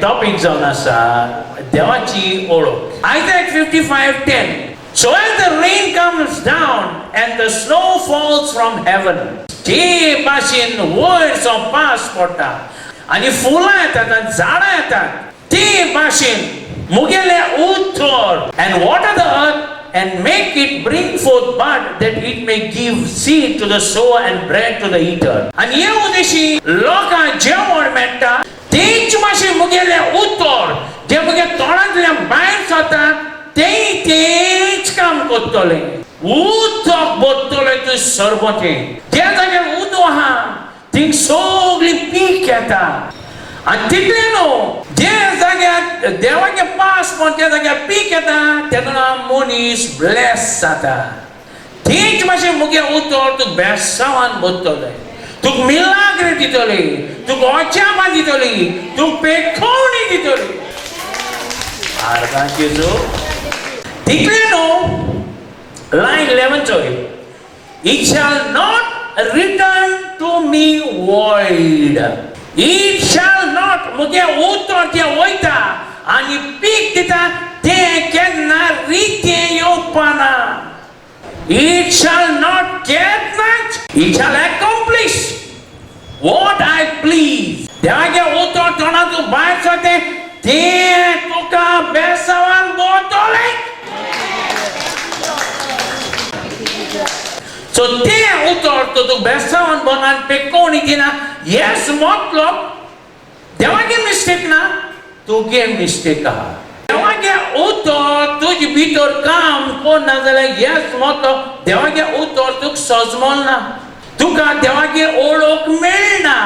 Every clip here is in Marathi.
टॉपिक जावन आसा देवाची ओळख. Isaiah 55:10. So as the rain comes down and the snow falls from heaven, जे भाशेन वर्ड्स ऑफ पास पडटा आनी फुलां येतात आनी झाडां येतात, ते भाशेन मुगेले उतर and water the earth and make it bring forth bud that it may give seed to the sower and bread to the eater. आनी हे उद्देशी लोकां जेवण मेळटा तेच भाशेन मुगेले उतर जे मुगे तोंडांतल्यान भायर सरता तेच काम करतले. उदक भरतले तूं सरबतें. ज्या जाग्यार उदक आहा थिंग सगळी पीक येता. आनी तितले न्हू, जे जाग्यार देवाचे पास पडटा त्या जाग्यार पीक येता तेन्ना मनीस ब्लेस जाता. तेच भाशेन मुगे उतर तूं बेसांवान भरतले, तुक मिलाग्र दितली, तुक ओचामा दितली, तुक पेखवणी दितली. आर्गांची जो तितले न्हू, लायन 11 चोय. It shall not return to me void. It shall not, मुगे उतर जे वयता आनी पीक दिता ते केन्ना रिते येवपाना. It shall not get much. It shall accomplish what I please. देवागे उतर तोंडांतून भायर सरते ते तुका बेसांवान भरतले. सो ते उतर तुका बेसांवान भरनान पेखवणी दिना. येस मतलब देवागे मिस्टेक ना, तुगे मिस्टेक आहा. देवागे उतर तुजे भितर काम करना जाल्यार येस मतलब देवागे उतर तुका सजमल ना, तुका देवागे ओळख मेळना.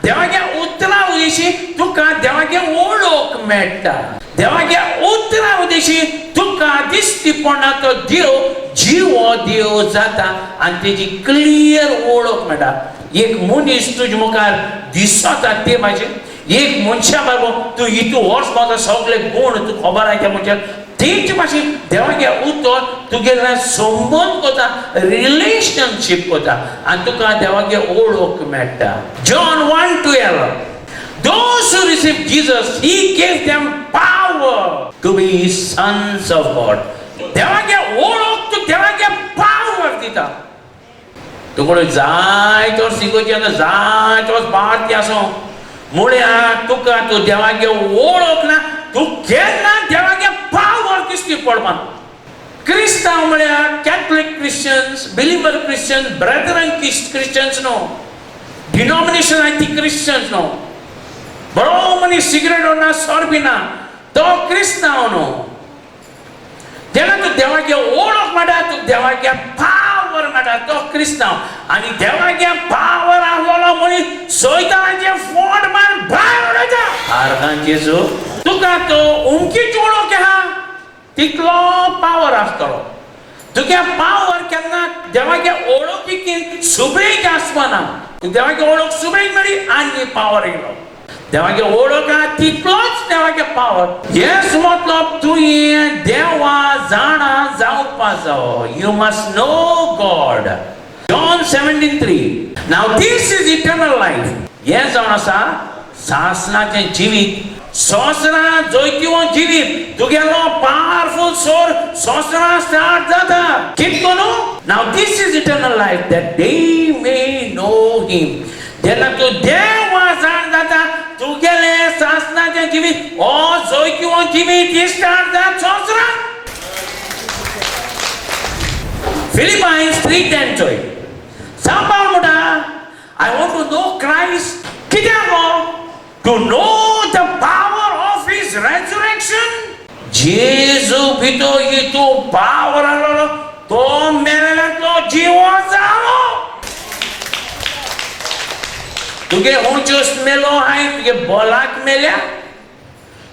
देवागे उतरा उदेशी तुका देवागे ओळख मेळटा. देवागे उतरा उदेशी तुका दिसती पडना तो देव जीव देव जाता आनी तेजी क्लियर ओळख मेळटा. एक मनीस तुजे मुखार दिसता ते भाशेन, एक मनशा बरोबर तूं इतू वर्स पावता सगळे गुण तूं खबर आहा त्या मनशाक तेच भाशेन देवागे उतर तुगेले संबंध करता, रिलेशनशीप करता आनी तुका देवागे ओळख मेळटा. John 1:12. Those who receive Jesus, he gave them power to be sons of God. देवागे ओळख तूं देवागे पावर दिता. तुका जाय तो शिकोवचें आसा, जाय तो पाठ आसूं, म्हळ्यार तुका तूं देवागे ओळख ना, तूं केन्ना देवागे पावर दिसती पडपाना. क्रिस्तांव म्हळ्यार Catholic Christians, believer Christian, brethren Christians न्हू, डिनॉमिनेशनाची क्रिश्चन्स न्हू. बरो मनीस सिगरेट ओडना सोरबिना तो क्रिस्तांव न्हू. जेन्ना तूं देवागे ओळख मेळटा, तूं देवागे पावर मेळटा, तो क्रिस्तांव. आनी देवागे पावर आसलेलो मनीस सैतानाचे फोंड मारून भायर उडयता. आर्गांचे जो तुका तो उमकीच ओळख आहा तितलो पावर आसतलो. तुगे पावर केन्ना देवागे ओळखीक सुबेग आसपाना. देवागे ओळख सुबेग मेळ्ळी आनी पावर येयलो. देवागे ओळख आहा तितलोच देवागे पावर. हेच मतलब तुवें देवा जाणा जावपा जावो. You must know God. John 17:3. Now this is eternal life. हे जावन आसा सासणाचें जिवीत. सोसरा जोयतिवो जिवीत तुगेलो पावरफुल सोर सोसरा स्टार्ट जाता. कितको न्हू. Now this is eternal life that they may know him. जेन्ना तूं देवा जाण जाता तुगेले सासणाचें जिवीत हो जोयतिवो जिवीत स्टार्ट जाता सोसरा. फिलिपाइन्स 3:10 चोय सांबाळ म्हणटा I want to know Christ कित्याक to know the power of his resurrection जेजू भितर येतो पावर आलो तो मेलेलो जिवंत जालो तुगे हुंचोस मेलो हाय तुगे बोलाक मेल्या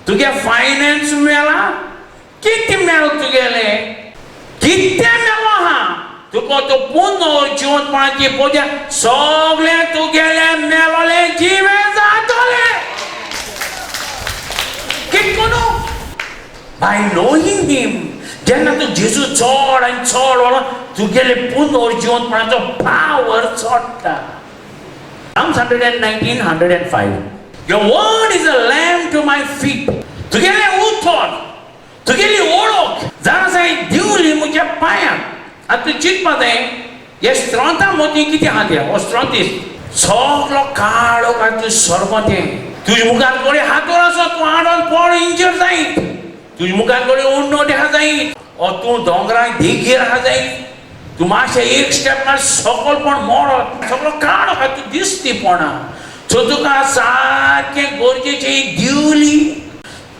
तुगे फायनान्स मेला किती मेल तुगेले किती मेलो हा तुका तो पुनर जिवंतपणाची पोजा सगळे तुगेले मेलोले जिवे जातले कितकोनो by knowing him जेन्ना तू जेजू चड आनी चड वळो तुगेले पुनर जिवंतपणाचो पावर चडटा Psalms 119, 105. Your word is a lamp to my feet. तुगेले उतर, तुगेली ओळख जाणा जाय दिवली म्हज्या पांयाक आतां तूं चिंतपा जाय हे स्त्रोता मोती कितें आहा तें हो स्त्रोतीस सगलो काळो काय तूं सरमतें तुजे मुखार कोणी हातोर आसा तूं आडोन पड इंजर जायत तुजे मुखार कोणी उण्णोट आहा जायत ओ तूं दोंगराक देगेर आहा जायत तू मातशें एक स्टेप मार सकलपण मोडत सगळो काळ आहा तूं दिसतीपणा सो तुका सारकें गरजेचें दिवली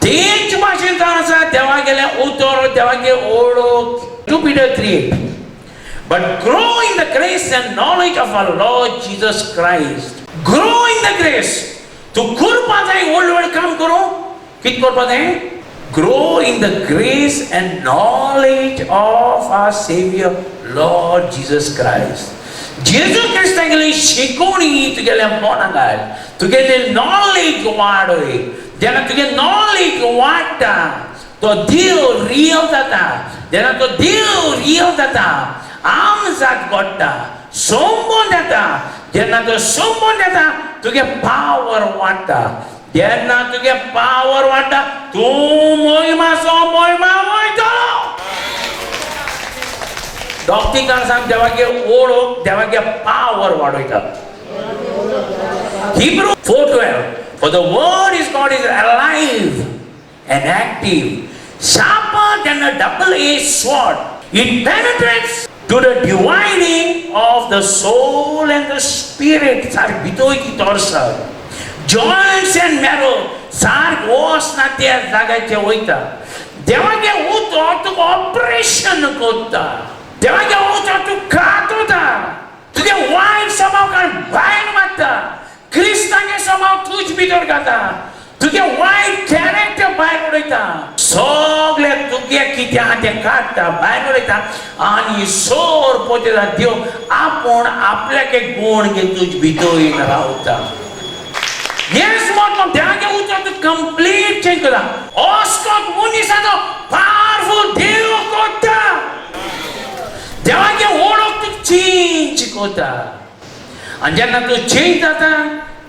तेच भाशेन जावन आसा देवागेलें उतर देवागे ओळख 2 Peter 3:8 But grow in the grace and knowledge of our Lord Jesus Christ. Grow in the grace. तू करपा जाय व्हड काम करूं कितें करपा जाय Grow in the grace and knowledge of our Savior, Lord Jesus Christ. जेजू क्रिस्तागेली शिकवणी तुगेल्या मनाक घाल तुगेले नॉलेज वाडय जेन्ना तुगे नॉलेज वाडटा तो देव रियल जाता जेन्ना तो देव रियल जाता आमजात घडटा संबंद येता जेन्ना तो संबंद येता तुगे पावर वाडटा जेन्ना तुगे पावर वाडटा तूं महिमाचो महिमा वयतलो डॉक्टिकान सांग देवागे ओळख देवागे पावर वाडयता Hebrew 4:12 For the word is God is alive and active sharper than a double-edged sword it penetrates to the dividing of the soul and the spirit sar bitoy ki torsa joints and marrow sar osna te zagache hoita devage uto tu operation kotta devage uto tu katota तुगे वाईट स्वभाव काढ भायर मारता क्रिस्तांचे स्वभाव तुझ भितर घाता तुगे वाईट कॅरेक्टर भायर उडयता सगळे तुगे कितें आहा तें काडटा भायर उडयता आनी सोर पोतेता देव आपूण आपल्याक एक गुण घे तुझ भितर रावता हेच मतलब देवागे उतर तूं कंप्लीट चेंज करता अस्कोत मनीसाचो पावरफुल देव करता देवागे ओळख तूं चेंज करता आनी जेन्ना तूं चेंज जाता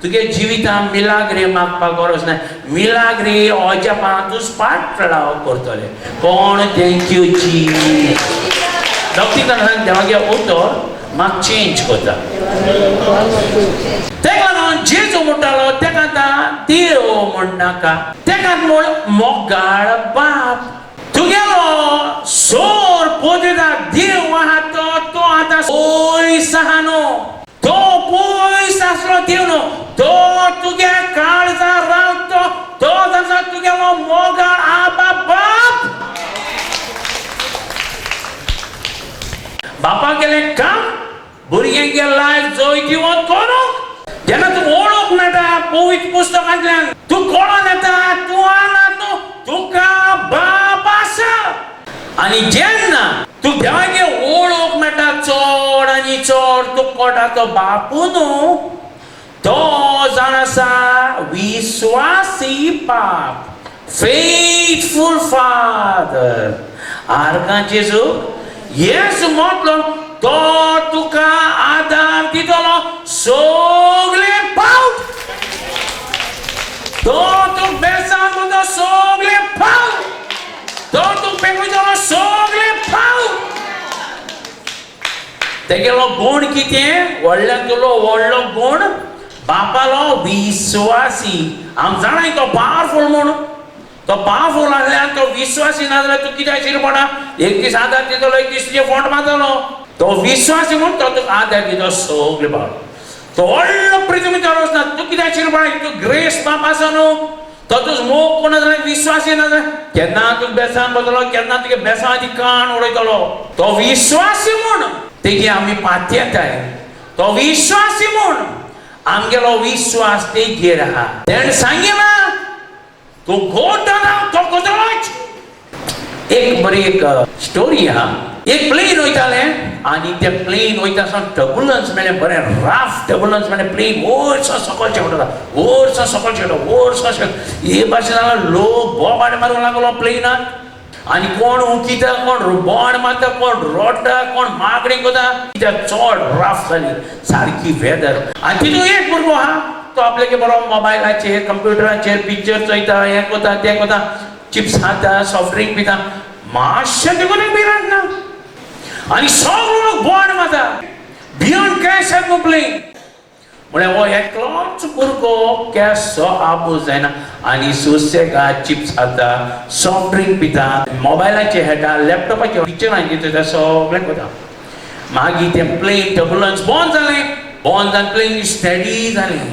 तुगे जिवितांत मिलाग्रे मागपाक गरज ना मिलाग्रे अजापां तूं पाटलाव करतले कोण थँक्यू जी डॉक्टिकान सांग देवागे उतर म्हाका चेंज करता तेका लागून जेजू म्हणटालो तेका आतां देव म्हणनाका तेका म्हूण मोगाळ बाप तुगेलो सोर पोतेता देव आहा तो आतां पयस आहा न्हू तो पयस आसलो देव न्हू तो तुगे काळजां रावता तो जाता तुगेलो मोगाळ आबा बाप बापाक गेलें काम भुरग्यांगे लायफ जय दिवोन करूंक जेन्ना तूं ओळख मेळटा पवित्र पुस्तकांतल्यान तूं कळोन येता तूं आना तूं तुका बाप आसा आनी जेन्ना तूं देवागे ओळख मेळटा चड आनी चड तूं कोटा तो बापू न्हू तो जाण आसा विश्वासी बाप फेथफूल फादर आर्गां जेजू हेच मतलब तो तुका आदार दितलो सगळे फावट तो तूं बेसान म्हणटा सगळे फावट तो तूं पेकयतलो सगळे फावट तेगेलो गुण कितें व्हडल्यांतलो व्हडलो गुण बापालो विश्वासी हांव जाणाय तो पावरफूल म्हूण तो पावरफूल आसल्यार तो विश्वासी ना जाल्यार तूं कित्याक शिरपणा एक दीस आदार दितलो एक दीस तुजे फोंड मारतलो तो विश्वासी म्हणून तो तुका आदार दिता सगळे बाळ तो व्हडलो पृथ्वीचेर वचना तूं कित्याक शिरपा तूं ग्रेस बाप आसा न्हू तो तुजो मोग कोण जाल्यार विश्वासी ना जाल्यार केन्ना तुका बेसान बसलो केन्ना तुगे बेसांची काण उडयतलो तो विश्वासी म्हूण तेजी आमी पाती येताय तो विश्वासी म्हूण आमगेलो विश्वास तेजेर आहा तेणें सांगिना तूं गोड राव तो कोदळोच एक बरी एक स्टोरी आहा एक प्लेन वयताले आनी ते प्लेन वयता आसतना टर्बुलन्स मेळ्ळें बरें राफ टर्बुलन्स मेळ्ळें प्लेन वयरसो सकयल चेवता वयरसो सकयल चेवता वयरसो हे भाशेन जाल्यार लोक बोबाड मारूंक लागलो प्लेनाक आनी कोण उकिता कोण बोंड मारता कोण रोडटा कोण मागणी कोता कित्याक चड राफ जाली सारकी वेदर आनी तितून एक भुरगो आहा तो आपल्यागे बरो मोबायलाचेर कंप्युटराचेर पिक्चर चोयता हें कोता तें कोता चिप्स खाता सॉफ्ट ड्रिंक पिता मातशें देखून भिरांत ना आनी सगळो लोक बोंड मारता बियॉन्ड कॅश कंप्लेन म्हळ्यार हो एकलोच भुरगो कॅशचो आबूज जायना आनी सुसेगाद चिप्स खाता सॉफ्ट ड्रिंक पिता मोबायलाचेर खेळटा लॅपटॉपाचेर पिक्चरांचेर चोयता सगळें करता मागीर तें प्लेन टर्बुलन्स बंद जावन प्लेन स्टेडी जालें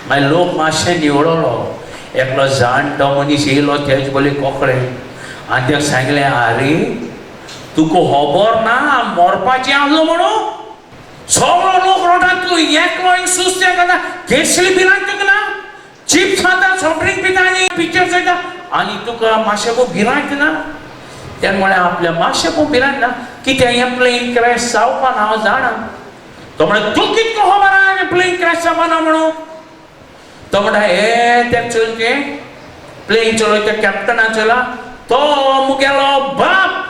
मागीर लोक मातशें निवळलो एकलो जाणटो मनीस येयलो तेजे बोले कोंकळे आनी ताका सांगलें आरे तुका खबर ना मरपाचें आसलो म्हणून सगळो लोक रोडा तूं एकलो सुस्तें खाता केसली भिरांत तुका ना चिप्स खाता सॉफ्ट ड्रिंक पिता आनी पिक्चर चोयता आनी तुका मातशें खूब भिरांत ना तेन्ना म्हळें आपल्या मातशें खूब भिरांत ना कित्याक हें प्लेन क्रॅश जावपा ना हांव जाणा तो म्हळें तूं कितको खबर आहा प्लेन क्रॅश जावपा ना म्हणून तो म्हणटा हे ते चलचे प्लेन चलोवचे कॅप्टना चला तो मुगेलो बाप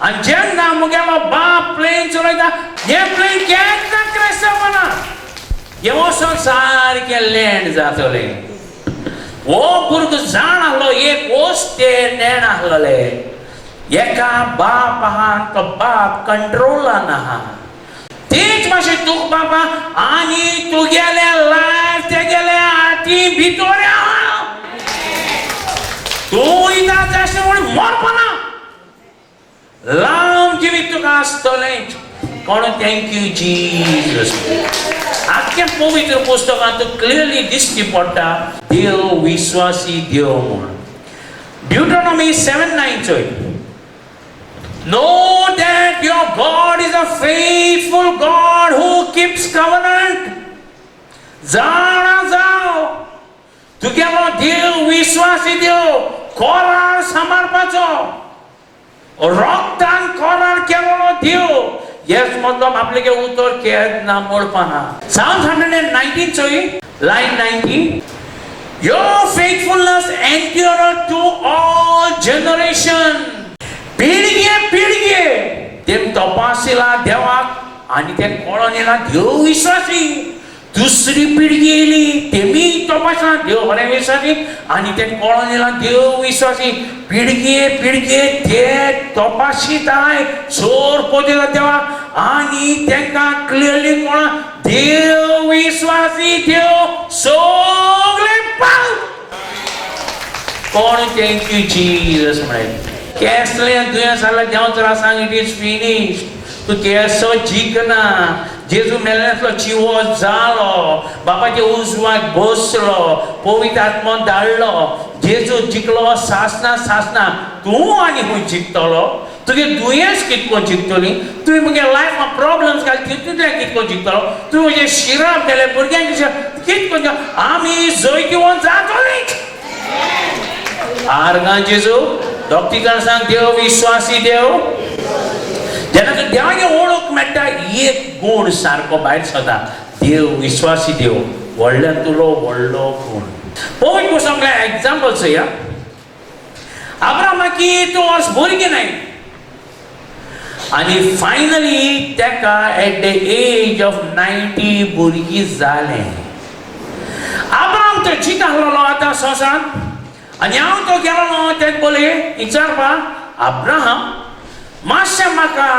आनी जेन्ना मुगेलो बाप प्लेन चलयता हे प्लेन केन्ना क्रॅश जावपाना हे वचोन सारकें लँड जातलें हो भुरगो जाण आसलो एक वस्ते नेण आसलोले एका बाप आहा तो बाप कंट्रोलान आहा तेच मातशें तुका बापा आनी तुगेले लायफ तेगेले हाती भितर आहा तूं इदा जाशें म्हूण मरपाना लांब जिवीत तुका आसतलें कोण थँक्यू जीजस आख्या पवित्र पुस्तकांत क्लियरली दिश्टी पडटा देव विश्वासी देव म्हूण ड्यूटरॉनॉमी 7:9 चोय Know that your God is a faithful God who keeps covenant. जाणा जाव तुगेलो देव विश्वासी देव कोरार सांबाळपाचो रोगतान कोरार केलो देव हेच मतलब आपल्यागे उतर केन्ना मोडपाना Psalm 119 चोय line 19 Your faithfulness endureth to all generation. पिढगे ते तपासिला देवाक आनी ते कळोन येयला देव विश्वासी दुसरी पिढगी येयली तेमी तपासला देव बरे विश्वासी आनी ते कळोन येयला देव विश्वासी पिढगे ते तपासिताय चोर पोदेला देवाक आनी तेंकां क्लियरली कळोन देव विश्वासी देव सगळे पाव कोण थँक्यू जीसस म्हळें केसलें दुयेंस जाल्यार देंवच सांग इट इज फिनिश तूं केसो जिखना जेजू मेल्ल्यातलो चिवो जालो बापाच्या उजवाक बसलो पवित्र आत्मो धाडलो जेजू जिखलो सासना तूं आनी खंय जिखतलो तुगे दुयेंस कितको जिखतली तुवें मुगे लायफान प्रॉब्लम्स घाल तितूंतल्यान कितको जिखतलो तुवें म्हजें शिराप गेले भुरग्यांक कितको आमी जैतिवोन जातलीं आर्गां जेजू दोगतीं सांग देव विश्वासी देव जेन्ना तूं देवागे वळख मेळटा एक गूण सारको भायर सदा देव विश्वासी देव व्हडल्यान तुलो व्हडलो गूण पवित्र पुस्तकांतले एग्जाम्पल चोया अब्रामाकी 2 वर्स भुरगें नाय आनी फायनली तेका एट द एज ऑफ 90 भुरगीं जालें अब्राम तो चिंत आसलो आतां संवसारांत आनी हांव तो गेलो न्हू तेका बोले विचारपा अब्राहम मातशें म्हाका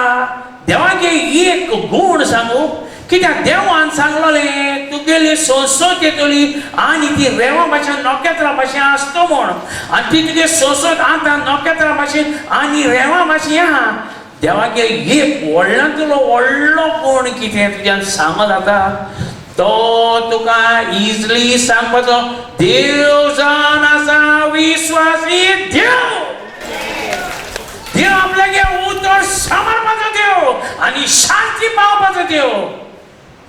देवागे एक गूण सांगू कित्याक देवान सांगलोलें तुगेली संसद येतली आनी ती रेवा भाशेन नोकेत्रा भाशेन आसता म्हूण आनी ती तुगे संसद आतां नोकेत्रा भाशेन आनी रेवा भाशेन आहा देवागे एक व्हडल्यांतलो व्हडलो कोण कितें तुज्यान सांगत जाता तो तुका इजली सांगपाचो देव जावन आसा विश्वासी देव. देव आपल्यागे उतर सांबाळपाचो देव आनी शांती पावपाचो देव.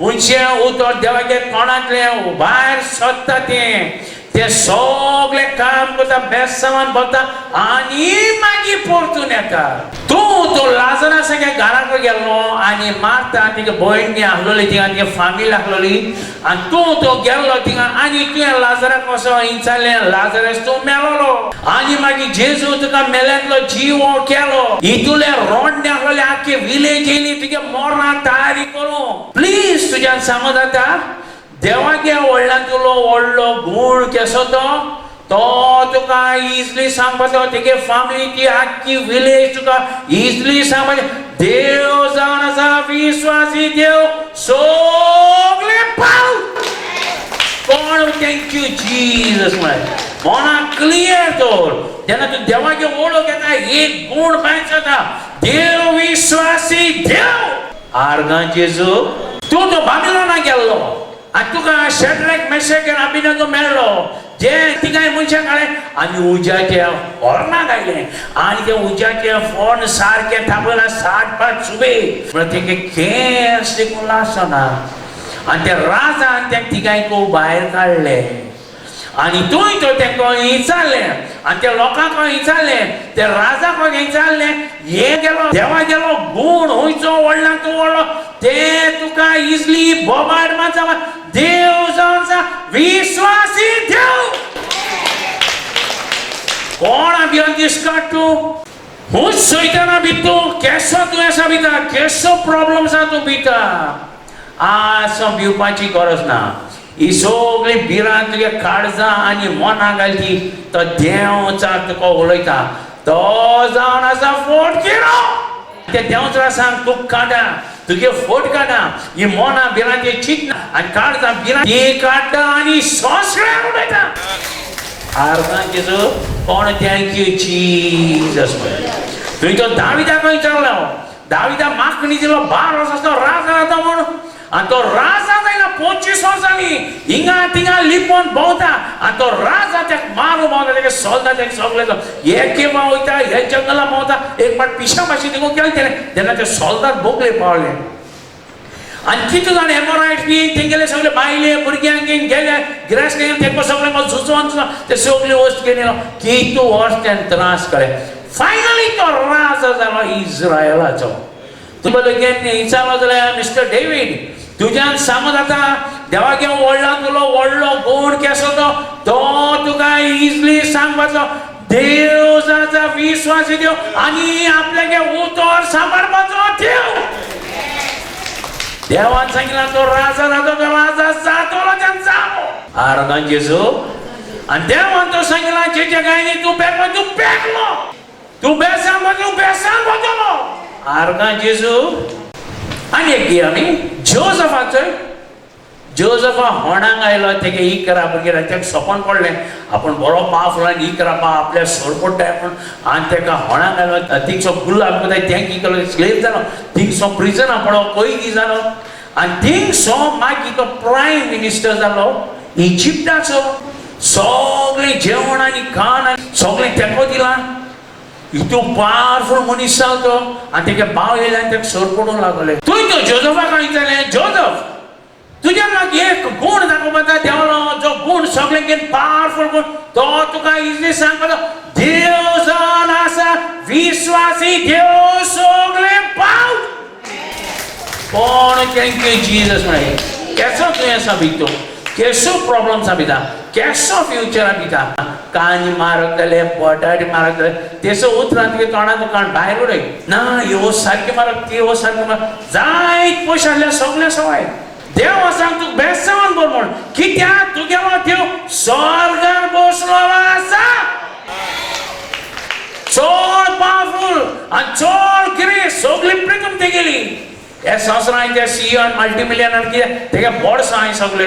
उंचे उतर देवागे तोंडांतले भायर सोदता ते सगळे काम करता बेसांवान भरता आनी मागीर परतून येता. तूं तो लाजरा सगळ्या घराक गेल्लो आनी मारता तिका भयण आसलोली थिंगा तिका फामील आसलोली आनी तूं तो गेल्लो थिंगा आनी तुवें लाजराक कसो विचारलें लाजरस तूं मेलोलो आनी मागीर जेजू तुका मेल्यांतलो जीव केलो. हितूले रोडणे आसलोले आख्खे विलेजीनी तुगे मरणाक तयारी करूं. प्लीज तुज्यान सांगो जाता देवागे व्हडल्यांतलो व्हडलो गूण केसो तो तुका इजली सांगपाचो. तेगे फॅमिली ती आख्खी विलेज तुका इजली सांगपाचें देव जावन आसा विश्वासी देव सगळे पाव. कोण थँक्यू जीजस म्हळें मनाक क्लियर दवर. जेन्ना तूं देवागे वळख येता एक गूण भायर जाता देव विश्वासी देव. आर्गां जेजू तूं तो बाबिलोनाक गेल्लो आनी तुका शेड्रक मेशक आनी अबेदnego मेळ्ळो जे तिगाय मनशां काडले आनी उज्याचे हॉर्नाक आयले आनी ते उज्याचे फोन सारके थापला 7-5 सुबे म्हळ्यार तेगे केस देखून लासना आनी ते राजान ते तिगायको भायर काडले आनी तूंय तो तेंको विचारलें आनी त्या लोकांक विचारलें ते राजाक विचारलें हे गेलो देवा गेलो गूण हुंयचो व्हडल्यांत व्हडलो ते तुका इजली बोबाड मारता देव जावन आसा विश्वासी देव. कोण भिवन दिसकाट तूं हुंच सैताना भितू केसो दुयेंसा भिता केसो प्रॉब्लेम आसा तूं भिता. आसो भिवपाची गरज ना. ही सगळी भिरां तुगे काळजां आनी मनां घालची तो देवचा तुका उलयता तो जावन आसा फोटकिरो. ते देवचा सांग तूं काडा तुगे फोट काडा ही मनां भिरांची चिंतना आनी काळजां भिरां ती काडटा आनी सोंसळ्यार उडयता. आर्गां जेजू कोण थँक्यू जीजस म्हळें. तुवें तो दाविदाक विचारलो दाविदा मागणी दिलो 12 वर्साचो राजा जाता म्हूण आनी तो राजा जायना 25 वर्सांनी हिंगा थिंगा लिपोन भोंवता आनी तो राजा ताका मारू भोंवता तेगे सोल्दा ताका सगळे हे केव्हा वयता हे जंगला भोंवता एक फावट पिशा भाशेन देखून केलें तेणें जेन्ना ते सोल्दाद बोगले पावले आनी कितू जाण हेमोरायड्स बी तेंगेले सगळे बायले भुरग्यांक घेवन गेले गिरायस घेवन तेंको सगळे झुजोवन ते सगळे वस्त घेवन कितू वर्स तें त्रास कळे. फायनली तो राजा जालो इज्रायलाचो. तुमकां केन्ना विचारलो जाल्यार मिस्टर डेविड तुज्यान सांगो जाता देवागे व्हडल्यांतलो व्हडलो गूण केसो तो तुका इजली सांगपाचो देव जाता विश्वासी देव आनी आपल्यागे उतर सांबाळपाचो देव. देवान सांगितला तो राजा जातो तो राजा जातलो तें जावो. आर्गां जेजू आनी देवान तो सांगितला जेच्या गायनी तूं पेकलो तूं पेकलो तूं बेसान तूं बेसान वतलो. आर्गां जेजू. आनी एक घे आमी जोजफा होणांक आयलो तेगे ही करा भुरगें तेका सोपोन पडलें आपूण बरो पावफुल आनी ही करप आपल्या सोड पडटाय पूण आनी तेका होणांक आयलो थिंगसो गुलाब कोताय तें की केलो स्लेव जालो थिंगसो प्रिजना पडलो कैदी जालो आनी थिंगसो मागीर तो प्रायम मिनिस्टर जालो इजिप्टाचो. सगळें जेवण आनी खाण आनी सगळें तेको दिलां. इतू पावरफुल मनीस जालो तो आनी तेगे भाव येयले आनी तेका सोड पडूंक लागले. तुवें तो जोजफाक विचारलें जोजफ तुज्या म्हाका एक गूण दाखोवपाचा देवलो जो गूण सगळ्यांक पावरफुल गूण तो तुका इजली सांगपाचो देव जावन आसा विश्वासी देव सगळे पाव. कोण थँक्यू जीजस म्हळें. केसो दुयेंसा भितो केसो प्रॉब्लेम्सा भिता केसो फ्युचरा भिता कांय मारक जाले बटाटे मारक जाले तेसो उतरां तुगे तोंडांत काण भायर उडय ना ह्यो सारके मारक त्यो सारके मारक जायत पयशे आहले सगळे सवाय. देव सांग तू बेसावन बोल म्हण कित्याक तुगेलो देव स्वर्गार बसलो आसा. चड पावरफुल आनी चड कितें सगळी प्रिकम तेगेली. हे संवसारांत ते CEO आनी मल्टीमिलियनर कितें तेगे बोर्ड्स आहाय सगळे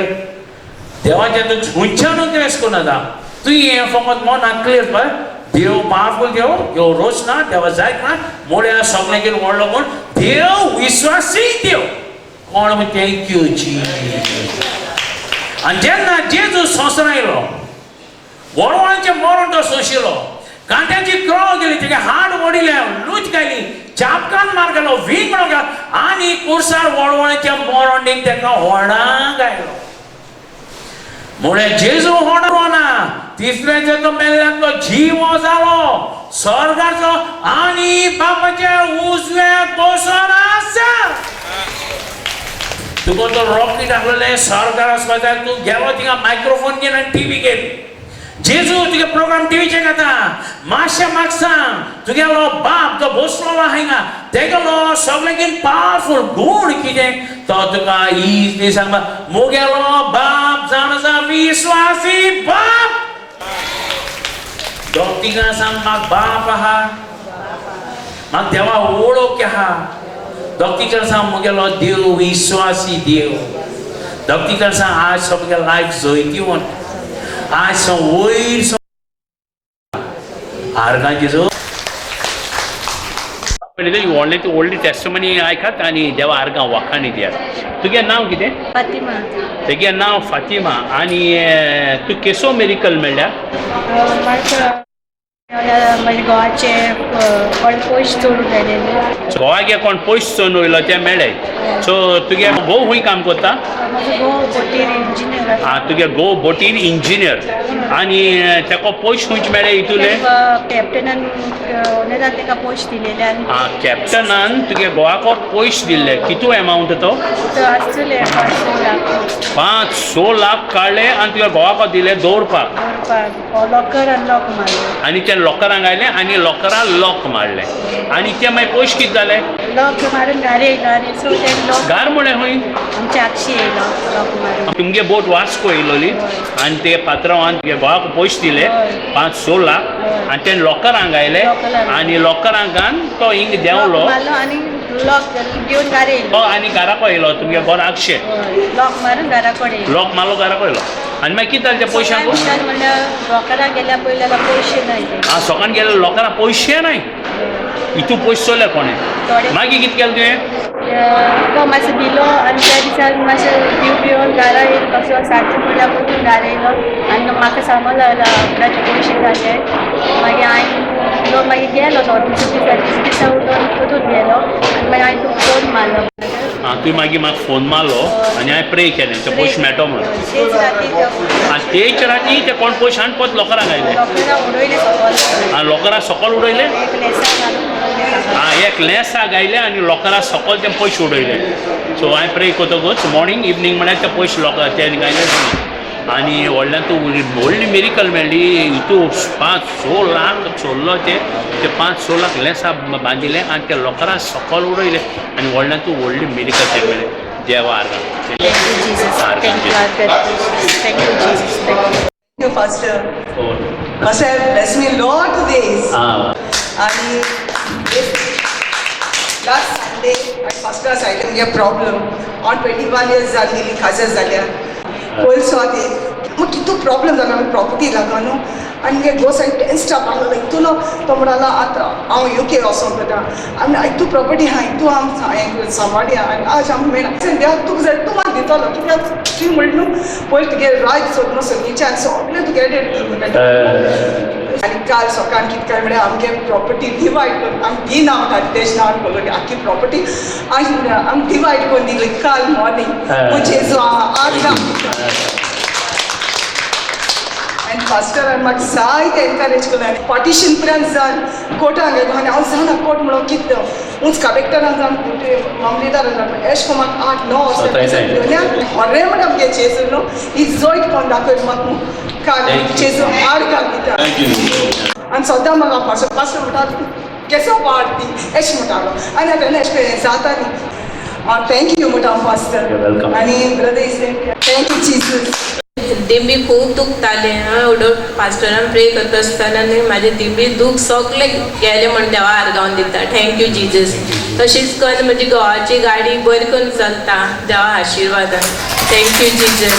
देवाचे तूं हुंयच्यानूच कितें कोन्ना तुवें हें फकत मनाक क्लियर पळय देव पावरफुल देव ह्यो रोच ना देवा जायत ना मोड्या सगळ्यांगेर व्हडलो कोण देव विश्वासी देव कोण म्हण थँक्यू जीसस आनी जेन्ना जेजू संवसारान आयलो वडवांचे मरण तो सोशिलो कांट्याची क्रॉ गेली तेगे हाड ओडिले लूच गायली चापकान मार गेलो विंगडो गेलो आनी कुर्सार वडवांच्या मरणीक तेका व्हडां गायलो म्हळ्यार जेजू व्हडलो ना तिसऱ्याच्या तो मेल्ल्यांचो जीव जालो स्वर्गाचो आनी बापाच्या उजव्याक बसून आसा तुका तो रॉकेट आहलेले स्वर्गार वचपाक तूं गेलो थिंगा मायक्रोफोन घेवन आनी टीव्ही घेवन जेजू तुगे प्रोग्राम टीव्हीचे घेता मातशें म्हाका सांग तुगेलो बाप तो बसलोलो हिंगा तेगेलो सगळ्यांकीन पावरफुल गूण कितें तो तुका ही सांगता मुगेलो बाप जाणा विश्वासी बाप दोग तिगां सांग म्हाका बाप आहा म्हाका देवा वळख आहा दोग तिगां सांग मुगेलो देव विश्वासी देव दोग तिगां सांग आज सगळे लायफ जैतिवन आज वयर आर्गांची जो व्हडली टेस्टमनी आयकात आनी देवा आर्गां वखाणी दियात तुगे नांव कितें फातिमा तेगे नांव फातिमा आनी तूं केसो मेरिकल मेळ्ळ्या म्हजे गोवाचे कोण पयस चोरून गेलेले गोवागे कोण पयस चोरून वयलो ते मेळ्ळे सो तुगे घोव खंय काम करता म्हजो घोव बोटीर इंजिनियर तुगे घोव बोटीर इंजिनियर आनी तेका पयस खंयचे मेळ्ळे हितूले कॅप्टनान उमेदान ताका पयस दिलेले आनी कॅप्टनान तुगे घोवाको पयस दिल्ले कितू एमावंट तो आसतले 5-6 लाख काडले आनी तुगे घोवाको दिले दवरपाक लॉकर आनी लॉक मारले आनी ते लॉकरांक आयले आनी लॉकरां लॉक मारले आनी ते मागीर पयशे कितें जाले लॉक मारून घारी येयलो आनी सो ते लॉक घार म्हळ्यार खंय आमचे आगशी येयलो लॉक मारून तुमगे बोट वास्को येयलोली आनी ते पात्रांवान तुगे घोवाक पयशे दिले 5-6 लाख आनी ते लॉकरांक आयले आनी लॉकरांक घान तो हिंग देंवलो आनी लॉक घेवन घारी येयलो आनी घराको येयलो तुमगे घर आगशे लॉक मारून घराको येयलो लॉक मारलो घराको येयलो आनी मागीर कितें जालें त्या पयशांक म्हणल्यार लोकांना गेल्या पयलीं जाल्यार पयशे नाय सकाळीं गेले लोकांना पयशे नाय हितू पयशे चोले कोणें मागीर कितें केलें तुवें तो मातसो दिलो आनी त्या दिसाक मातशें दिव पिवन घरा येयलो कसो 7 म्हणल्यार म्हणून घरा येयलो आनी म्हाका सांगो लागलो आपणाचे पयशे जाले मागीर हांवें तो मागीर गेलो तो दिसा उठून तितून गेलो आनी मागीर हांवें तुका फोन मारलो तुवें मागीर म्हाका फोन मारलो आनी हांवें प्रे केलें ते पयशे मेळटो म्हणून तेच राती आनी तेच राती ते कोण पयशे आनी परत लोकरांक आयले लोकांना उडयले सकयल आनी लोकरां सकयल उडयले एक लेसा घालून उडयले एक लेसाक आयले आनी लोकरां सकयल ते पयशे उडयले सो हांवें प्रे करतकूच मॉर्निंग इवनिंग म्हळ्यार ते पयशे लोक ते गायले आनी व्हडल्यान तूं व्हडली मेरिकल मेळ्ळी हितू 5-6 लाख चोरलो ते 5-6 लाख लेसा बांदिले आनी ते लोकरां सकयल उडयले आनी व्हडल्यान तूं व्हडली मेरिकल ते मेळ्ळें देवा Thank you, Pastor. Pastor, bless me Lord today. And last Sunday, at Pastor, I didn't get a problem. On 21 years, I nearly khazas zalia. Also, मग कितू प्रॉब्लेम जाला प्रॉपर्टी लागून आनी मुगे गो सायड टेन्स्टाप आहलो लायक तुलो तो म्हणला आतां हांव UK वचोंक करता आनी आयज तूं प्रॉपर्टी आहा तूं हांव सांबाळया आनी आज आमकां मेळना देव तुका जाय तूं म्हाका दितलो कित्याक ती म्हणटा न्हू पयलीं तुगे रायट सोद न्हू सगळींच्यान सगळें तुगे आनी काल सकाळ कितें काय म्हळ्यार आमगे प्रॉपर्टी डिवायड करून आमी दिना म्हणटा तेज नांवान पळोवली आख्खी प्रॉपर्टी आज आमी डिवायड करून दिली काल मॉर्निंग म्हणजे जो आर्गां आनी पास्टरान म्हाका जायते एनकरेज केलें आनी पार्टिशन पर्यंत जावन कोर्टान गेलो आनी हांव जाणा कोर्ट म्हणून कितें उंच कलेक्टरान जावन मामलेदारान जावन एश को म्हाका 8-9 वर्सां खरें म्हणटा आमगे चेजू न्हू ही जोयट कोण दाखयली म्हाका काल चेजू आर्गां दिता आनी सद्दां म्हाका पास्टर म्हणटा केसो वाडटी एश म्हणटालो आनी आतां एश हें जाता न्ही थँक्यू म्हणटा पास्टर आनी ब्रदर इज थँक्यू जीसस दिंबी खूब दुखताले उडोन पास्टरान प्रे करता आसतना म्हाजे दिंबी दूख सगळे गेले म्हण देवा आर्गांवन दिता थँक्यू जीजस तशीच करून म्हजी घोवाची गाडी बरी करून चलता देवा आशिर्वादान थँक्यू जीजस